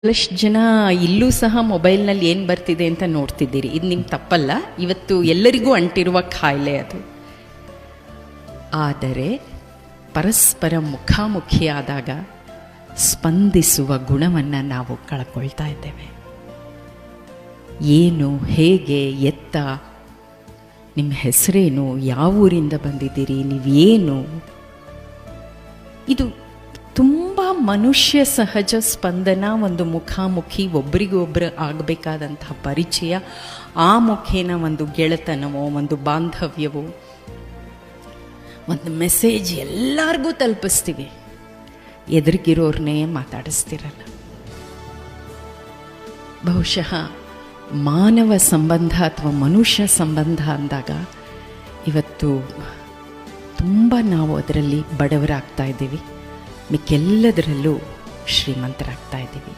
ಬಹಳಷ್ಟು ಜನ ಇಲ್ಲೂ ಸಹ ಮೊಬೈಲ್ನಲ್ಲಿ ಏನು ಬರ್ತಿದೆ ಅಂತ ನೋಡ್ತಿದ್ದೀರಿ. ಇದು ನಿಮ್ಮ ತಪ್ಪಲ್ಲ, ಇವತ್ತು ಎಲ್ಲರಿಗೂ ಅಂಟಿರುವ ಕಾಯಿಲೆ ಅದು. ಆದರೆ ಪರಸ್ಪರ ಮುಖಾಮುಖಿಯಾದಾಗ ಸ್ಪಂದಿಸುವ ಗುಣವನ್ನು ನಾವು ಕಳ್ಕೊಳ್ತಾ ಇದ್ದೇವೆ. ಏನು, ಹೇಗೆ, ಎತ್ತ, ನಿಮ್ಮ ಹೆಸರೇನು, ಯಾವ ಊರಿಂದ ಬಂದಿದ್ದೀರಿ, ನೀವೇನು, ಇದು ತುಂಬ ಮನುಷ್ಯ ಸಹಜ ಸ್ಪಂದನ. ಒಂದು ಮುಖಾಮುಖಿ ಒಬ್ರಿಗೊಬ್ಬರು ಆಗಬೇಕಾದಂತಹ ಪರಿಚಯ, ಆ ಮುಖೇನ ಒಂದು ಗೆಳೆತನವೋ, ಒಂದು ಬಾಂಧವ್ಯವೋ, ಒಂದು ಮೆಸೇಜ್ ಎಲ್ಲರಿಗೂ ತಲುಪಿಸ್ತೀವಿ, ಎದುರಿಗಿರೋರ್ನೇ ಮಾತಾಡಿಸ್ತಿರಲ್ಲ. ಬಹುಶಃ ಮಾನವ ಸಂಬಂಧ ಅಥವಾ ಮನುಷ್ಯ ಸಂಬಂಧ ಅಂದಾಗ ಇವತ್ತು ತುಂಬ ನಾವು ಅದರಲ್ಲಿ ಬಡವರಾಗ್ತಾ ಇದ್ದೀವಿ, ಮಿಕ್ಕೆಲ್ಲದರಲ್ಲೂ ಶ್ರೀಮಂತರಾಗ್ತಾ ಇದ್ದೀವಿ.